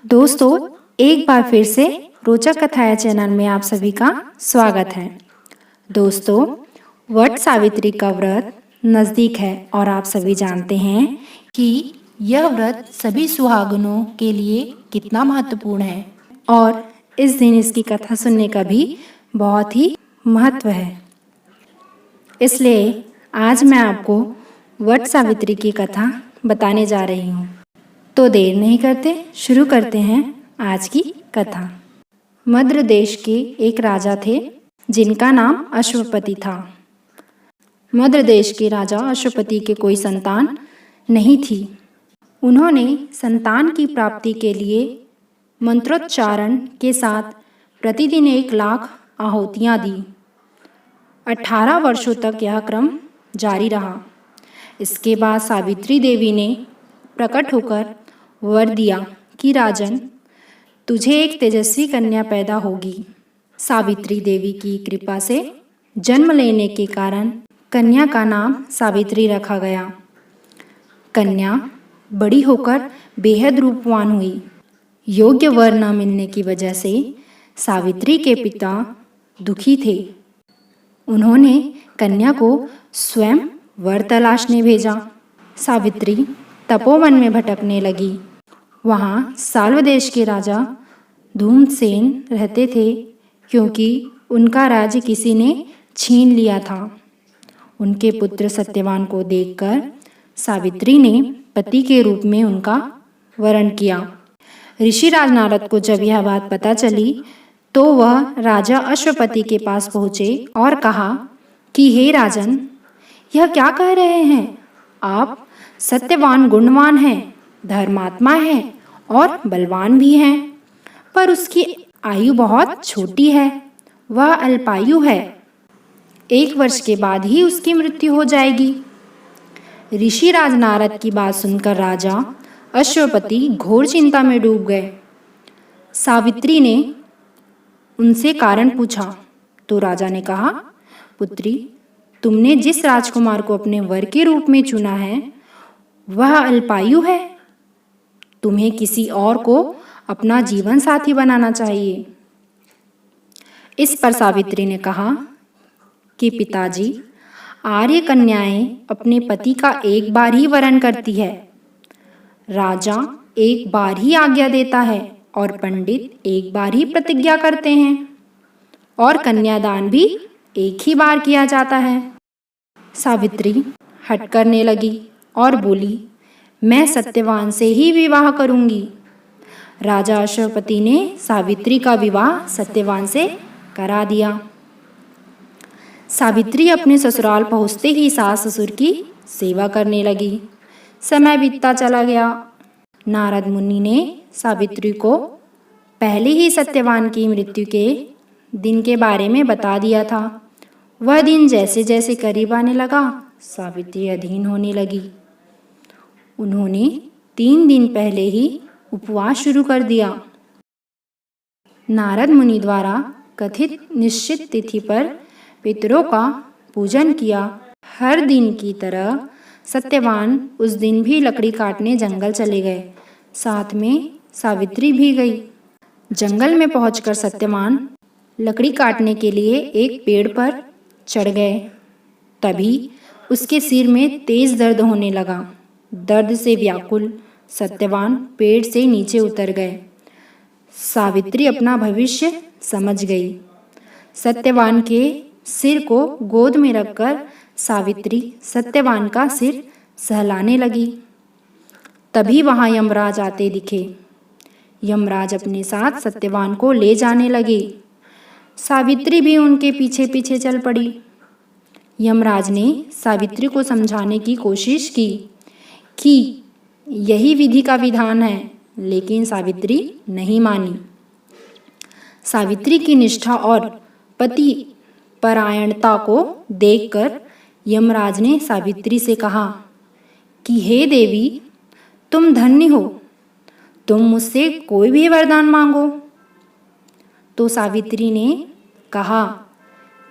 दोस्तों, एक बार फिर से रोचक कथाएं चैनल में आप सभी का स्वागत है। दोस्तों, वट सावित्री का व्रत नज़दीक है और आप सभी जानते हैं कि यह व्रत सभी सुहागनों के लिए कितना महत्वपूर्ण है और इस दिन इसकी कथा सुनने का भी बहुत ही महत्व है। इसलिए आज मैं आपको वट सावित्री की कथा बताने जा रही हूँ। तो देर नहीं करते, शुरू करते हैं आज की कथा। मद्र देश के एक राजा थे जिनका नाम अश्वपति था। मद्र देश के राजा अश्वपति के कोई संतान नहीं थी। उन्होंने संतान की प्राप्ति के लिए मंत्रोच्चारण के साथ प्रतिदिन 1,00,000 आहुतियाँ दी। 18 वर्षों तक यह क्रम जारी रहा। इसके बाद सावित्री देवी ने प्रकट होकर वर दिया कि राजन, तुझे एक तेजस्वी कन्या पैदा होगी। सावित्री देवी की कृपा से जन्म लेने के कारण कन्या का नाम सावित्री रखा गया। कन्या बड़ी होकर बेहद रूपवान हुई। योग्य वर न मिलने की वजह से सावित्री के पिता दुखी थे। उन्होंने कन्या को स्वयं वर तलाशने भेजा। सावित्री तपोवन में भटकने लगी। वहाँ साल्व देश के राजा धूम्रसेन रहते थे, क्योंकि उनका राज्य किसी ने छीन लिया था। उनके पुत्र सत्यवान को देखकर सावित्री ने पति के रूप में उनका वरण किया। ऋषिराज नारद को जब यह बात पता चली तो वह राजा अश्वपति के पास पहुँचे और कहा कि हे राजन, यह क्या कह रहे हैं आप? सत्यवान गुणवान है, धर्मात्मा है और बलवान भी हैं, पर उसकी आयु बहुत छोटी है। वह अल्पायु है। 1 वर्ष के बाद ही उसकी मृत्यु हो जाएगी। ऋषिराज नारद की बात सुनकर राजा अश्वपति घोर चिंता में डूब गए। सावित्री ने उनसे कारण पूछा तो राजा ने कहा, पुत्री, तुमने जिस राजकुमार को अपने वर के रूप में चुना है वह अल्पायु है। तुम्हें किसी और को अपना जीवन साथी बनाना चाहिए। इस पर सावित्री ने कहा कि पिताजी, आर्य कन्याएं अपने पति का एक बार ही वरण करती है। राजा एक बार ही आज्ञा देता है और पंडित एक बार ही प्रतिज्ञा करते हैं और कन्यादान भी एक ही बार किया जाता है। सावित्री हट करने लगी और बोली, मैं सत्यवान से ही विवाह करूंगी। राजा अश्वपति ने सावित्री का विवाह सत्यवान से करा दिया। सावित्री अपने ससुराल पहुंचते ही सास ससुर की सेवा करने लगी। समय बीतता चला गया। नारद मुनि ने सावित्री को पहले ही सत्यवान की मृत्यु के दिन के बारे में बता दिया था। वह दिन जैसे जैसे करीब आने लगा, सावित्री अधीन होने लगी। उन्होंने 3 दिन पहले ही उपवास शुरू कर दिया। नारद मुनि द्वारा कथित निश्चित तिथि पर पितरों का पूजन किया। हर दिन की तरह सत्यवान उस दिन भी लकड़ी काटने जंगल चले गए। साथ में सावित्री भी गई। जंगल में पहुंचकर सत्यवान लकड़ी काटने के लिए एक पेड़ पर चढ़ गए। तभी उसके सिर में तेज दर्द होने लगा। दर्द से व्याकुल सत्यवान पेड़ से नीचे उतर गए। सावित्री अपना भविष्य समझ गई। सत्यवान के सिर को गोद में रखकर सावित्री सत्यवान का सिर सहलाने लगी। तभी वहां यमराज आते दिखे। यमराज अपने साथ सत्यवान को ले जाने लगे। सावित्री भी उनके पीछे पीछे चल पड़ी। यमराज ने सावित्री को समझाने की कोशिश की कि यही विधि का विधान है, लेकिन सावित्री नहीं मानी। सावित्री की निष्ठा और पति परायणता को देखकर यमराज ने सावित्री से कहा कि हे देवी, तुम धन्य हो, तुम मुझसे कोई भी वरदान मांगो। तो सावित्री ने कहा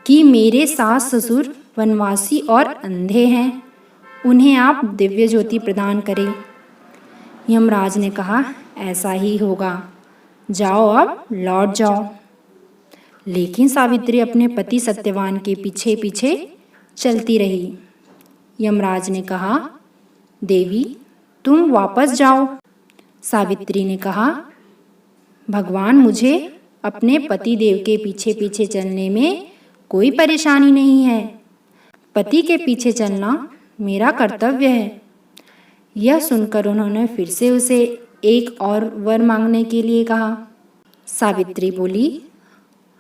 कि मेरे सास ससुर वनवासी और अंधे हैं, उन्हें आप दिव्य ज्योति प्रदान करें। यमराज ने कहा, ऐसा ही होगा, जाओ अब लौट जाओ। लेकिन सावित्री अपने पति सत्यवान के पीछे पीछे चलती रही। यमराज ने कहा, देवी तुम वापस जाओ। सावित्री ने कहा, भगवान मुझे अपने पति देव के पीछे पीछे चलने में कोई परेशानी नहीं है। पति के पीछे चलना मेरा कर्तव्य है। यह सुनकर उन्होंने फिर से उसे एक और वर मांगने के लिए कहा। सावित्री बोली,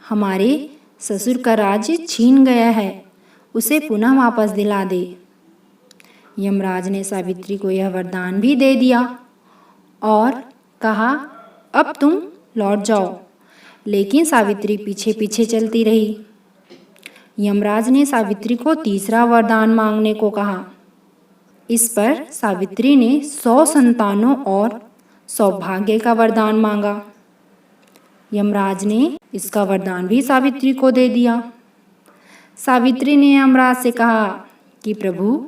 हमारे ससुर का राज्य छीन गया है, उसे पुनः वापस दिला दे। यमराज ने सावित्री को यह वरदान भी दे दिया और कहा, अब तुम लौट जाओ। लेकिन सावित्री पीछे पीछे चलती रही। यमराज ने सावित्री को तीसरा वरदान मांगने को कहा। इस पर सावित्री ने 100 संतानों और सौभाग्य का वरदान मांगा। यमराज ने इसका वरदान भी सावित्री को दे दिया। सावित्री ने यमराज से कहा कि प्रभु,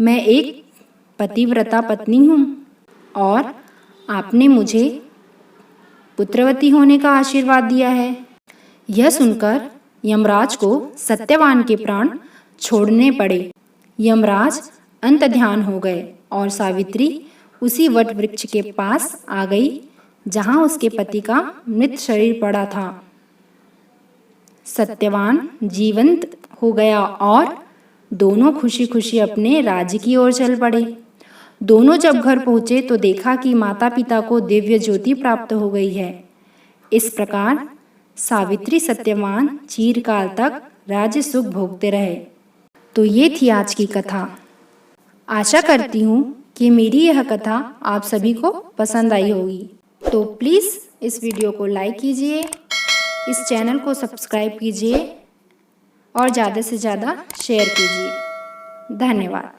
मैं एक पतिव्रता पत्नी हूँ और आपने मुझे पुत्रवती होने का आशीर्वाद दिया है। यह सुनकर यमराज को सत्यवान के प्राण छोड़ने पड़े। यमराज अंतर्ध्यान हो गए और सावित्री उसी वट वृक्ष के पास आ गई जहां उसके पति का मृत शरीर पड़ा था। सत्यवान जीवंत हो गया और दोनों खुशी खुशी अपने राज्य की ओर चल पड़े। दोनों जब घर पहुंचे तो देखा कि माता पिता को दिव्य ज्योति प्राप्त हो गई है। इस प्रकार सावित्री सत्यवान चिरकाल तक राज्य सुख भोगते रहे। तो ये थी आज की कथा। आशा करती हूँ कि मेरी यह कथा आप सभी को पसंद आई होगी। तो प्लीज़ इस वीडियो को लाइक कीजिए, इस चैनल को सब्सक्राइब कीजिए और ज़्यादा से ज़्यादा शेयर कीजिए। धन्यवाद।